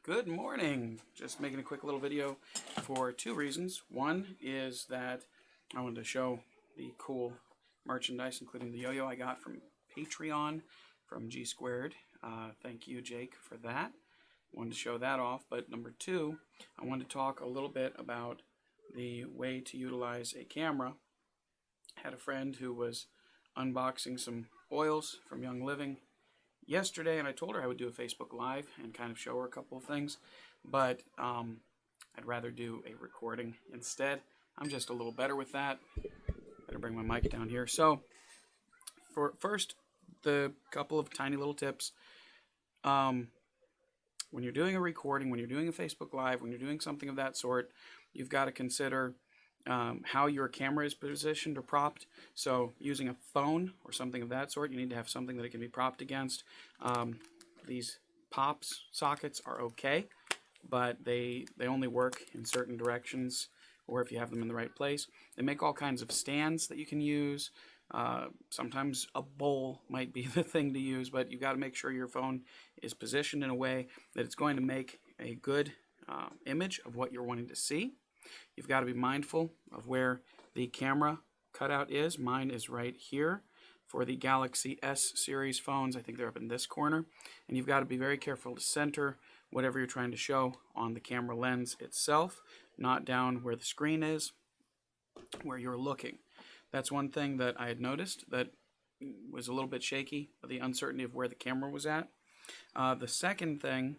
Good morning. Just making a quick little video for two reasons. One is that I wanted to show the cool merchandise, including the yo-yo I got from Patreon from GSquared. Thank you, Jake, for that. Wanted to show that off. But number two, I wanted to talk a little bit about the way to utilize a camera. Had a friend who was unboxing some oils from Young Living yesterday, and I told her I would do a Facebook Live and kind of show her a couple of things, but I'd rather do a recording instead. I'm just a little better with that. Better bring my mic down here. So, for first, the couple of tiny little tips. When you're doing a recording, when you're doing a Facebook Live, when you're doing something of that sort, you've got to consider how your camera is positioned or propped. So using a phone or something of that sort, you need to have something that it can be propped against. These pops sockets are okay, but they only work in certain directions, or if you have them in the right place. They make all kinds of stands that you can use. Sometimes a bowl might be the thing to use, but you've got to make sure your phone is positioned in a way that it's going to make a good image of what you're wanting to see. You've got to be mindful of where the camera cutout is. Mine is right here. For the Galaxy S series phones, I think they're up in this corner. And you've got to be very careful to center whatever you're trying to show on the camera lens itself, not down where the screen is, where you're looking. That's one thing that I had noticed that was a little bit shaky, the uncertainty of where the camera was at. The second thing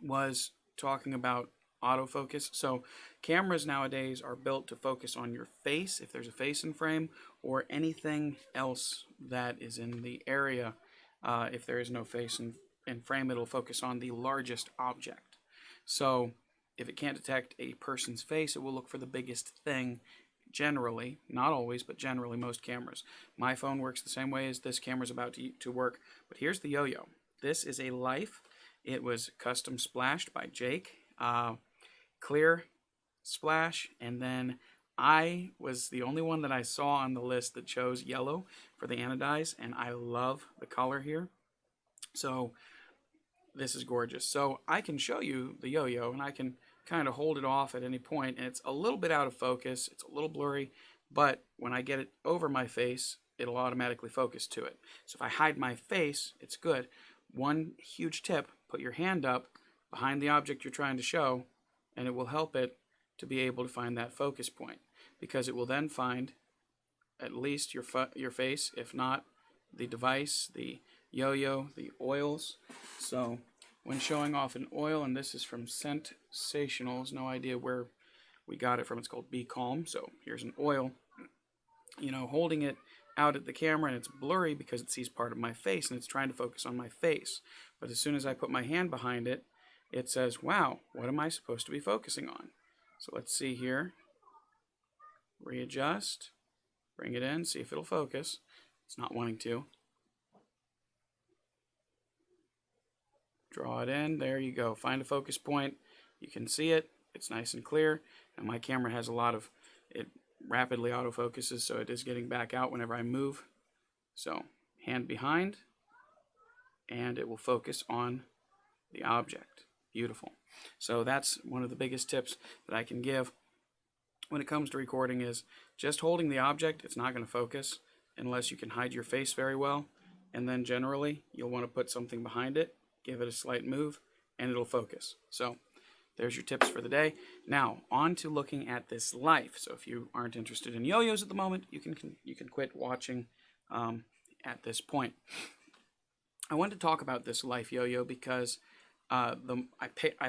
was talking about autofocus. So cameras nowadays are built to focus on your face, if there's a face in frame, or anything else that is in the area. If there is no face in frame, it'll focus on the largest object. So if it can't detect a person's face, it will look for the biggest thing. Generally, not always, but generally most cameras. My phone works the same way as this camera's about to work. But here's the yo-yo. This is a Life. It was custom splashed by Jake. Clear splash, and then I was the only one that I saw on the list that chose yellow for the anodize, and I love the color here. So this is gorgeous. So I can show you the yo-yo, and I can kind of hold it off at any point, and it's a little bit out of focus, it's a little blurry, but when I get it over my face, it'll automatically focus to it. So if I hide my face, it's good. One huge tip, put your hand up behind the object you're trying to show, and it will help it to be able to find that focus point, because it will then find at least your face, if not the device, the yo-yo, the oils. So when showing off an oil, and this is from Sensationals, no idea where we got it from, it's called Be Calm. So here's an oil, you know, holding it out at the camera, and it's blurry because it sees part of my face and it's trying to focus on my face. But as soon as I put my hand behind it, it says, wow, what am I supposed to be focusing on? So let's see here. Readjust. Bring it in. See if it'll focus. It's not wanting to. Draw it in. There you go. Find a focus point. You can see it. It's nice and clear. And my camera has a lot of, it rapidly autofocuses, so it is getting back out whenever I move. So hand behind, and it will focus on the object. Beautiful. So that's one of the biggest tips that I can give when it comes to recording, is just holding the object. It's not going to focus unless you can hide your face very well, and then generally you'll want to put something behind it, give it a slight move, and it'll focus. So there's your tips for the day. Now on to looking at this Life. So if you aren't interested in yo-yos at the moment, you can quit watching at this point. I wanted to talk about this Life yo-yo because I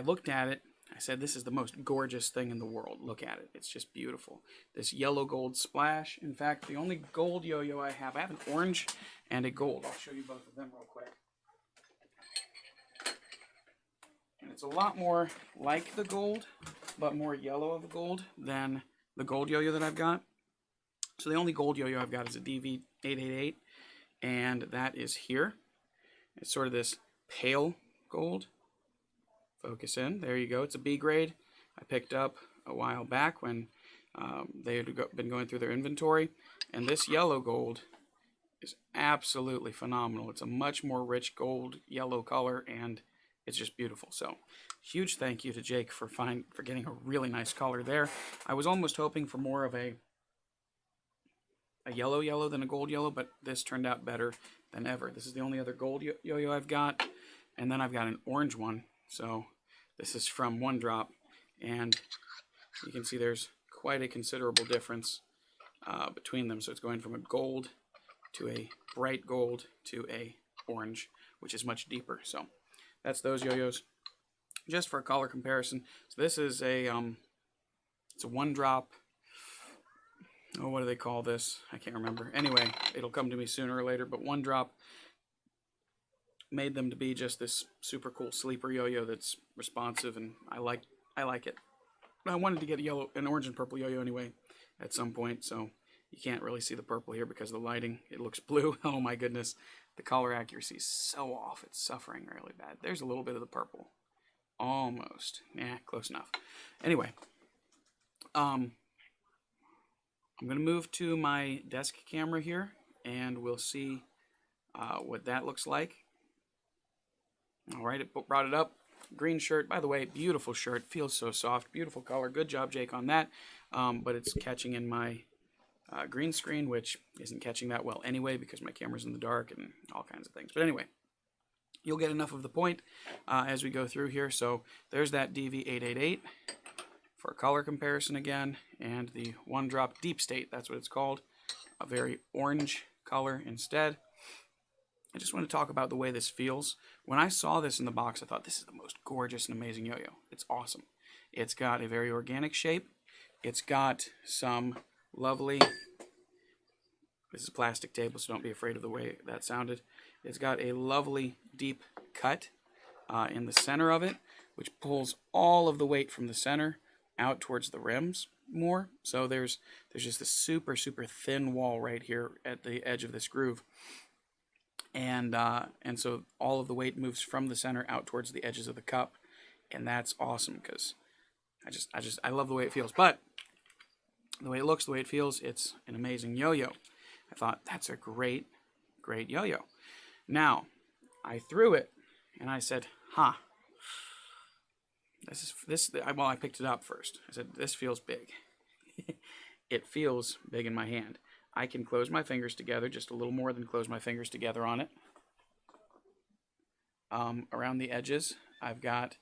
looked at it. I said, this is the most gorgeous thing in the world. Look at it. It's just beautiful. This yellow gold splash. In fact, the only gold yo-yo I have an orange and a gold. I'll show you both of them real quick. And it's a lot more like the gold, but more yellow of a gold than the gold yo-yo that I've got. So the only gold yo-yo I've got is a DV888, and that is here. It's sort of this pale gold. Focus in. There you go. It's a B grade. I picked up a while back when they had been going through their inventory. And this yellow gold is absolutely phenomenal. It's a much more rich gold yellow color, and it's just beautiful. So huge thank you to Jake for getting a really nice color there. I was almost hoping for more of a yellow than a gold yellow, but this turned out better than ever. This is the only other gold yo-yo I've got, and then I've got an orange one. So this is from One Drop, and you can see there's quite a considerable difference between them. So it's going from a gold to a bright gold to a orange, which is much deeper. So that's those yo-yos. Just for a color comparison, so this is it's a One Drop. Oh, what do they call this? I can't remember. Anyway, it'll come to me sooner or later, but One Drop made them to be just this super cool sleeper yo-yo that's responsive, and I like it. I wanted to get an orange and purple yo-yo anyway at some point, so you can't really see the purple here because of the lighting. It looks blue. Oh my goodness. The color accuracy is so off. It's suffering really bad. There's a little bit of the purple. Almost. Nah, close enough. Anyway, I'm going to move to my desk camera here, and we'll see what that looks like. All right, it brought it up. Green shirt. By the way, beautiful shirt. Feels so soft. Beautiful color. Good job, Jake, on that. But it's catching in my green screen, which isn't catching that well anyway because my camera's in the dark and all kinds of things. But anyway, you'll get enough of the point as we go through here. So there's that DV888 for a color comparison again, and the One Drop Deep State, that's what it's called, a very orange color instead. I just want to talk about the way this feels. When I saw this in the box, I thought this is the most gorgeous and amazing yo-yo. It's awesome. It's got a very organic shape. It's got some lovely, this is plastic table, so don't be afraid of the way that sounded. It's got a lovely deep cut in the center of it, which pulls all of the weight from the center out towards the rims more. So there's just this super thin wall right here at the edge of this groove, and so all of the weight moves from the center out towards the edges of the cup, and that's awesome because I love the way it feels. But the way it looks, the way it feels, it's an amazing yo-yo. I thought that's a great yo-yo. Now I threw it and I said, well, I picked it up first. I said, this feels big. It feels big in my hand. I can close my fingers together, just a little more than close my fingers together on it. Around the edges, I've got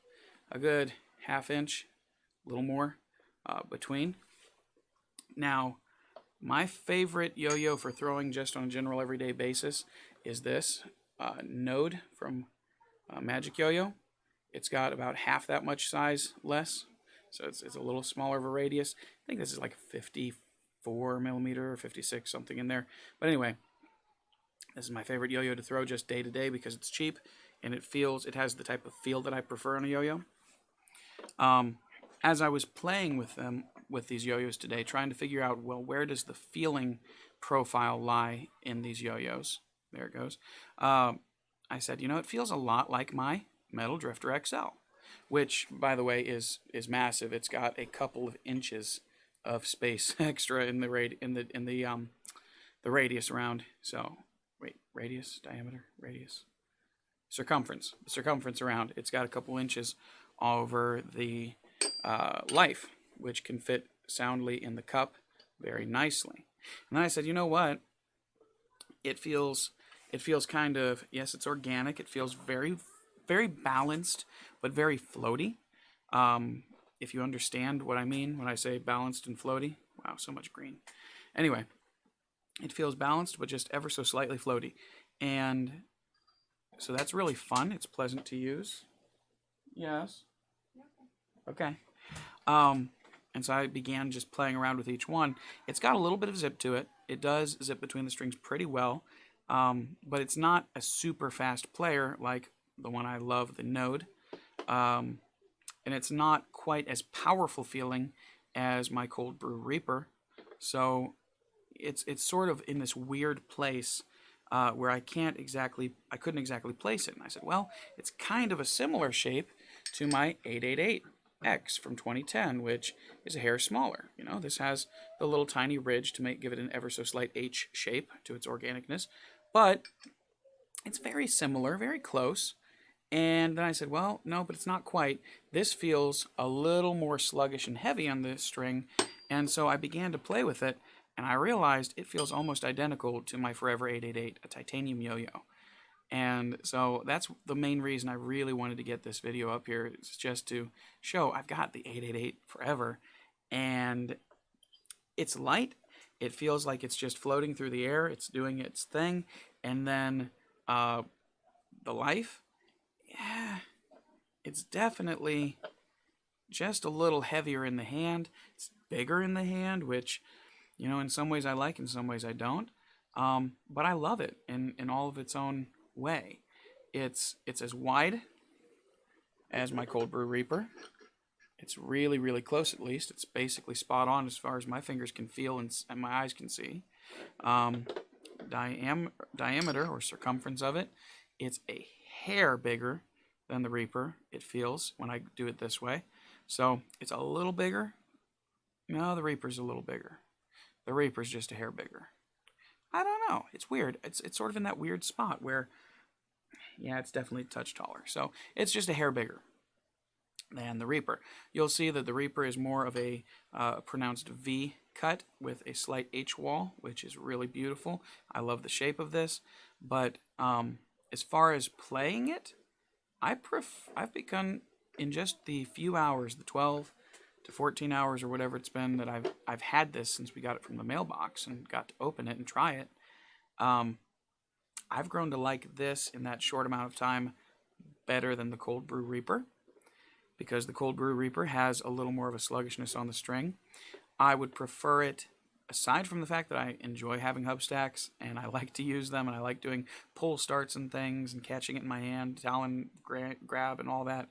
a good ½ inch, a little more between. Now, my favorite yo-yo for throwing just on a general everyday basis is this Node from Magic Yo-Yo. It's got about half that much size less, so it's a little smaller of a radius. I think this is like 54 millimeter or 56, something in there. But anyway, this is my favorite yo-yo to throw just day to day because it's cheap and it has the type of feel that I prefer on a yo-yo. As I was playing with these yo-yos today, trying to figure out, well, where does the feeling profile lie in these yo-yos? There it goes. I said, it feels a lot like my Metal Drifter XL, which, by the way, is massive. It's got a couple of inches of space extra in the radius around. So, wait, radius, diameter, radius, circumference. The circumference around. It's got a couple inches over the life, which can fit soundly in the cup very nicely. And then I said, you know what? It feels kind of, yes, it's organic. It feels very balanced, but very floaty. If you understand what I mean when I say balanced and floaty. Wow, so much green. Anyway, it feels balanced, but just ever so slightly floaty. And so that's really fun. It's pleasant to use. Yes. Okay. And so I began just playing around with each one. It's got a little bit of zip to it. It does zip between the strings pretty well. But it's not a super fast player like the one I love, the Node. And it's not quite as powerful feeling as my Cold Brew Reaper. So it's sort of in this weird place where I couldn't exactly place it. And I said, well, it's kind of a similar shape to my 888X from 2010, which is a hair smaller. This has the little tiny ridge to give it an ever so slight H shape to its organicness. But it's very similar, very close. And then I said, well, no, but it's not quite. This feels a little more sluggish and heavy on the string. And so I began to play with it, and I realized it feels almost identical to my Forever 888, a titanium yo-yo. And so that's the main reason I really wanted to get this video up here, is just to show I've got the 888 Forever, and it's light. It feels like it's just floating through the air. It's doing its thing. And then the life, yeah, it's definitely just a little heavier in the hand. It's bigger in the hand, which, you know, in some ways I like, in some ways I don't. But I love it in all of its own way. It's as wide as my Cold Brew Reaper. It's really, really close, at least. It's basically spot on as far as my fingers can feel and my eyes can see. Diameter or circumference of it, it's a hair bigger than the Reaper, it feels, when I do it this way. So it's a little bigger. No, the Reaper's a little bigger. The Reaper's just a hair bigger. I don't know. It's weird. It's sort of in that weird spot where, yeah, it's definitely a touch taller. So it's just a hair bigger than the Reaper. You'll see that the Reaper is more of a pronounced V cut with a slight H wall, which is really beautiful. I love the shape of this. But as far as playing it, I've begun, in just the few hours, the 12 to 14 hours or whatever it's been that I've had this since we got it from the mailbox and got to open it and try it, I've grown to like this in that short amount of time better than the Cold Brew Reaper, because the Cold Brew Reaper has a little more of a sluggishness on the string. I would prefer it, aside from the fact that I enjoy having hub stacks and I like to use them and I like doing pull starts and things and catching it in my hand, Talon grab and all that.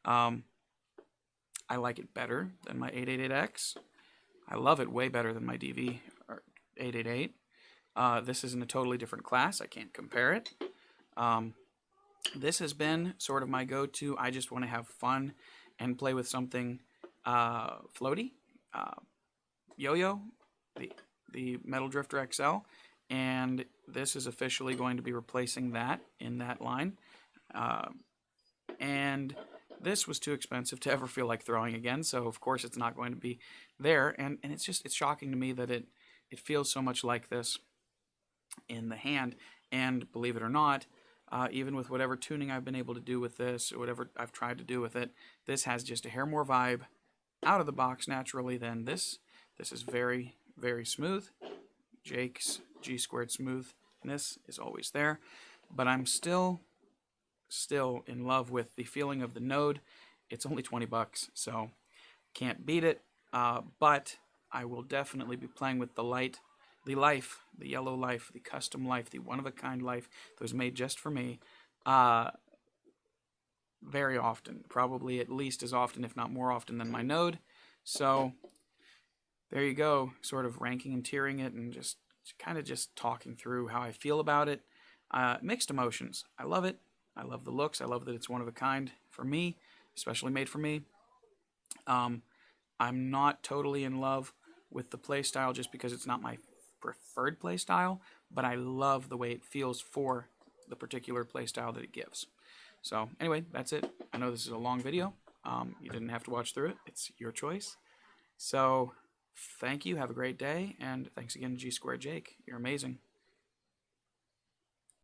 I like it better than my 888X. I love it way better than my DV or 888. This is in a totally different class. I can't compare it. This has been sort of my go-to. I just want to have fun and play with something floaty. Yo-yo, the Metal Drifter XL, and this is officially going to be replacing that in that line. And this was too expensive to ever feel like throwing again, so of course it's not going to be there. And it's shocking to me that it feels so much like this in the hand. And believe it or not, even with whatever tuning I've been able to do with this, or whatever I've tried to do with it, this has just a hair more vibe out of the box naturally than this. This is very, very smooth. Jake's GSquared smoothness is always there, but I'm still in love with the feeling of the Node. It's only 20 bucks, so can't beat it. But I will definitely be playing with the light, the life, the yellow life, the custom life, the one-of-a-kind life that was made just for me, very often, probably at least as often, if not more often, than my Node. So there you go, sort of ranking and tiering it, and just kind of just talking through how I feel about it. Mixed emotions. I love it. I love the looks. I love that it's one of a kind for me, especially made for me. I'm not totally in love with the play style just because it's not my preferred play style, but I love the way it feels for the particular play style that it gives. So anyway, that's it. I know this is a long video. You didn't have to watch through it. It's your choice. So thank you. Have a great day. And thanks again, GSquared Jake. You're amazing.